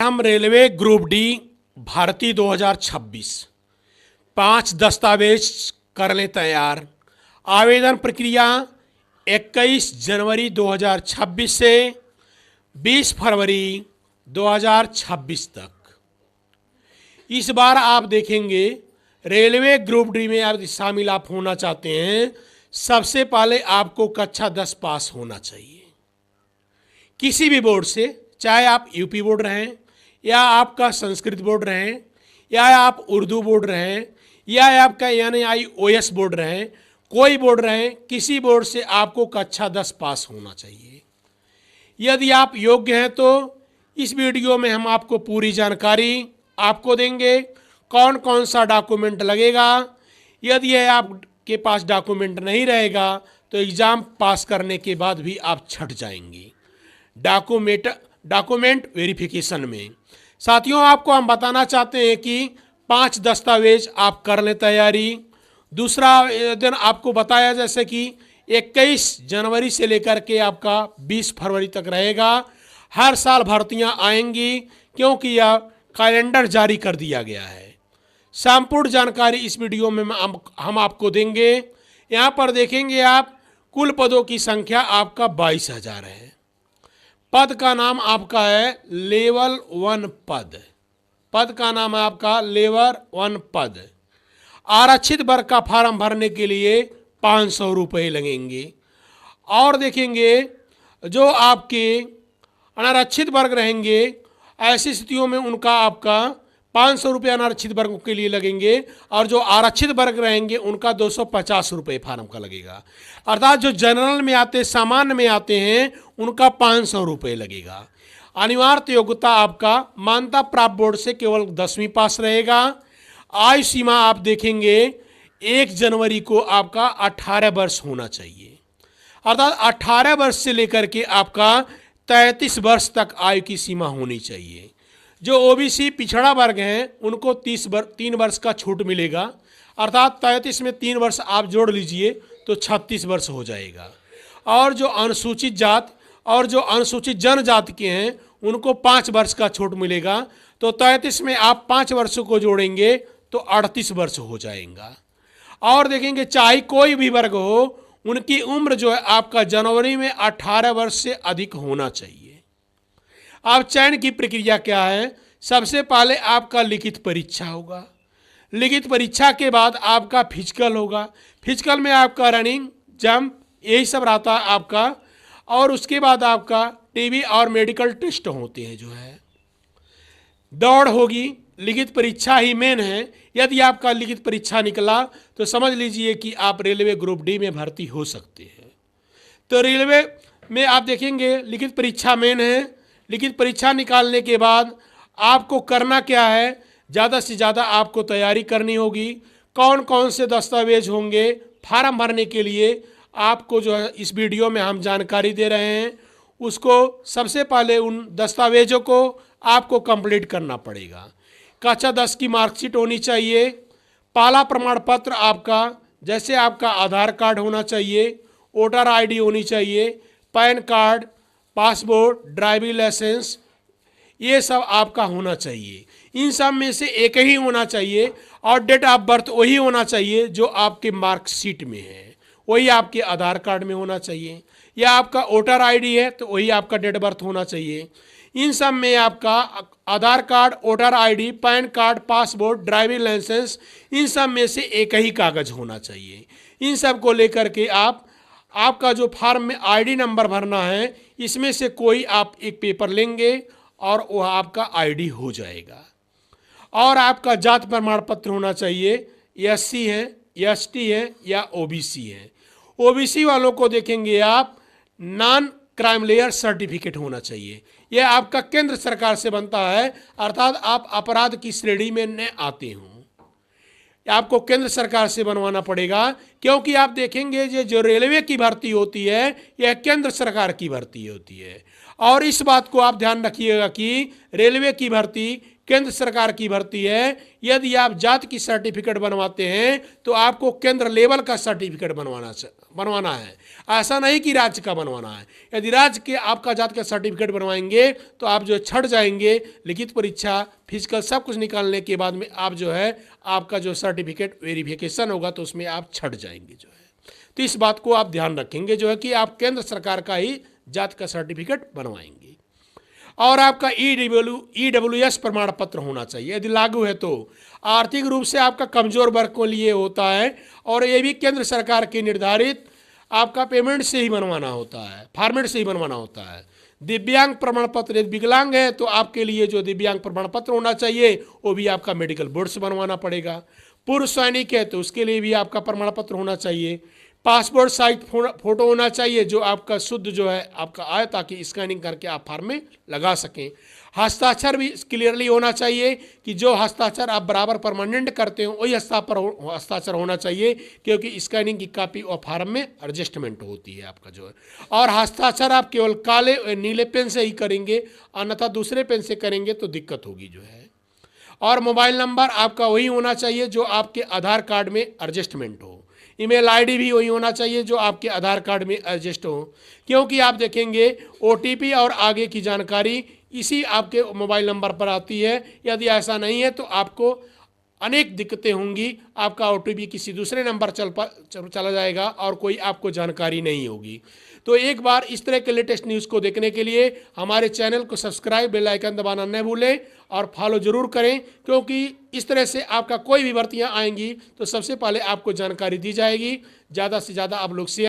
हम railway group D भर्ती 2026 5 दस्तावेज कर लें तैयार। आवेदन प्रक्रिया 21 जनवरी 2026 से 20 फरवरी 2026 तक। इस बार आप देखेंगे रेलवे ग्रुप डी में आप शामिल होना चाहते हैं, सबसे पहले आपको कक्षा 10 पास होना चाहिए किसी भी बोर्ड से, चाहे आप यूपी बोर्ड रहें या आपका संस्कृत बोर्ड रहें या आप उर्दू बोर्ड रहें या आपका NIOS बोर्ड रहें, कोई बोर्ड रहें, किसी बोर्ड से आपको कक्षा 10 पास होना चाहिए। यदि आप योग्य हैं तो इस वीडियो में हम आपको पूरी जानकारी आपको देंगे, कौन कौन सा डॉक्यूमेंट लगेगा। यदि आपके पास डॉक्यूमेंट नहीं रहेगा तो एग्ज़ाम पास करने के बाद भी आप छट जाएंगे डॉक्यूमेंट वेरिफिकेशन में। साथियों, आपको हम बताना चाहते हैं कि 5 दस्तावेज आप कर लें तैयारी। दूसरा दिन आपको बताया जैसे कि 21 जनवरी से लेकर के आपका 20 फरवरी तक रहेगा। हर साल भर्तियां आएंगी क्योंकि यह कैलेंडर जारी कर दिया गया है। संपूर्ण जानकारी इस वीडियो में हम आपको देंगे। यहाँ पर देखेंगे आप कुल पदों की संख्या आपका 22,000 है। पद का नाम आपका है लेवल 1 पद। पद का नाम है आपका लेवल 1 पद। आरक्षित वर्ग का फॉर्म भरने के लिए 500 रुपये लगेंगे। और देखेंगे जो आपके अनारक्षित वर्ग रहेंगे, ऐसी स्थितियों में उनका आपका 500 रुपये अनारक्षित वर्गों के लिए लगेंगे और जो आरक्षित वर्ग रहेंगे उनका 250 रुपये फार्म का लगेगा। अर्थात जो जनरल में आते, सामान्य में आते हैं, उनका 500 रुपये लगेगा। अनिवार्य योग्यता आपका मान्यता प्राप्त बोर्ड से केवल 10वीं पास रहेगा। आयु सीमा आप देखेंगे 1 जनवरी को आपका 18 वर्ष होना चाहिए। अर्थात 18 वर्ष से लेकर के आपका 33 वर्ष तक आयु की सीमा होनी चाहिए। जो OBC पिछड़ा वर्ग हैं उनको 3 वर्ष का छूट मिलेगा। अर्थात 33 में 3 वर्ष आप जोड़ लीजिए तो 36 वर्ष हो जाएगा। और जो अनुसूचित जात और जो अनुसूचित जनजाति के हैं उनको 5 वर्ष का छूट मिलेगा। तो 33 में आप 5 वर्षों को जोड़ेंगे तो 38 वर्ष हो जाएगा। और देखेंगे चाहे कोई भी वर्ग हो, उनकी उम्र जो है आपका जनवरी में 18 वर्ष से अधिक होना चाहिए। अब चयन की प्रक्रिया क्या है? सबसे पहले आपका लिखित परीक्षा होगा। लिखित परीक्षा के बाद आपका फिजिकल होगा। फिजिकल में आपका रनिंग, जंप, यही सब रहता है आपका। और उसके बाद आपका टीवी और मेडिकल टेस्ट होते हैं। जो है दौड़ होगी। लिखित परीक्षा ही मेन है। यदि आपका लिखित परीक्षा निकला तो समझ लीजिए कि आप रेलवे ग्रुप डी में भर्ती हो सकते हैं। तो रेलवे में आप देखेंगे लिखित परीक्षा मेन है। लिखित परीक्षा निकालने के बाद आपको करना क्या है? ज़्यादा से ज़्यादा आपको तैयारी करनी होगी। कौन कौन से दस्तावेज होंगे फार्म भरने के लिए, आपको जो है इस वीडियो में हम जानकारी दे रहे हैं। उसको सबसे पहले उन दस्तावेजों को आपको कंप्लीट करना पड़ेगा। कक्षा 10 की मार्कशीट होनी चाहिए। पहला प्रमाण पत्र आपका, जैसे आपका आधार कार्ड होना चाहिए, वोटर ID होनी चाहिए, PAN card, passport, driving licence, ये सब आपका होना चाहिए। इन सब में से एक ही होना चाहिए। और डेट ऑफ बर्थ वही होना चाहिए जो आपके मार्कशीट में है, वही आपके आधार कार्ड में होना चाहिए। या आपका वोटर ID है तो वही आपका डेट ऑफ बर्थ होना चाहिए। इन सब में आपका Aadhaar card, voter ID, PAN card, passport, driving licence, इन सब में से एक ही कागज़ होना चाहिए। इन सब को लेकर के आपका जो फार्म में ID नंबर भरना है, इसमें से कोई आप एक पेपर लेंगे और वह आपका ID हो जाएगा। और आपका जात प्रमाण पत्र होना चाहिए। SC है, ST है या OBC है। OBC वालों को देखेंगे आप नॉन क्राइम लेयर सर्टिफिकेट होना चाहिए। यह आपका केंद्र सरकार से बनता है। अर्थात आप अपराध की श्रेणी में न आते हों, आपको केंद्र सरकार से बनवाना पड़ेगा। क्योंकि आप देखेंगे जो रेलवे की भर्ती होती है यह केंद्र सरकार की भर्ती होती है। और इस बात को आप ध्यान रखिएगा कि रेलवे की भर्ती केंद्र सरकार की भर्ती है। यदि आप जात की सर्टिफिकेट बनवाते हैं तो आपको केंद्र लेवल का सर्टिफिकेट बनवाना बनवाना है, ऐसा नहीं कि राज्य का बनवाना है। यदि राज्य के आपका जात का सर्टिफिकेट बनवाएंगे तो आप जो छट जाएंगे, लिखित परीक्षा फिजिकल सब कुछ निकालने के बाद में आप जो है आपका जो सर्टिफिकेट वेरिफिकेशन होगा तो उसमें आप छट जाएंगे जो है। तो इस बात को आप ध्यान रखेंगे जो है कि आप केंद्र सरकार का ही जात का सर्टिफिकेट बनवाएंगे। और आपका EWS प्रमाण पत्र होना चाहिए यदि लागू है तो। आर्थिक रूप से आपका कमजोर वर्ग के लिए होता है और ये भी केंद्र सरकार के निर्धारित आपका पेमेंट से ही बनवाना होता है, फॉर्मेट से ही बनवाना होता है। दिव्यांग प्रमाण पत्र, यदि विकलांग है तो आपके लिए जो दिव्यांग प्रमाण पत्र होना चाहिए वो भी आपका मेडिकल बोर्ड से बनवाना पड़ेगा। पूर्व सैनिक है तो उसके लिए भी आपका प्रमाण पत्र होना चाहिए। पासपोर्ट साइज फोटो होना चाहिए जो आपका शुद्ध जो है आपका आए, ताकि स्कैनिंग करके आप फॉर्म में लगा सकें। हस्ताक्षर भी क्लियरली होना चाहिए कि जो हस्ताक्षर आप बराबर परमानेंट करते हो वही हस्ताक्षर होना चाहिए, क्योंकि स्कैनिंग की कॉपी और फॉर्म में एडजस्टमेंट होती है आपका जो है। और हस्ताक्षर आप केवल काले और नीले पेन से ही करेंगे, अन्यथा दूसरे पेन से करेंगे तो दिक्कत होगी जो है। और मोबाइल नंबर आपका वही होना चाहिए जो आपके आधार कार्ड में एडजस्टमेंट हो। ईमेल आईडी भी वही होना चाहिए जो आपके आधार कार्ड में एडजस्ट हो, क्योंकि आप देखेंगे OTP और आगे की जानकारी इसी आपके मोबाइल नंबर पर आती है। यदि ऐसा नहीं है तो आपको अनेक दिक्कतें होंगी, आपका OTP किसी दूसरे नंबर चला जाएगा और कोई आपको जानकारी नहीं होगी। तो एक बार इस तरह के लेटेस्ट न्यूज़ को देखने के लिए हमारे चैनल को सब्सक्राइब, बेल आइकन दबाना न भूलें और फॉलो ज़रूर करें, क्योंकि इस तरह से आपका कोई भी भर्तियाँ आएंगी तो सबसे पहले आपको जानकारी दी जाएगी। ज़्यादा से ज़्यादा आप लोग शेयर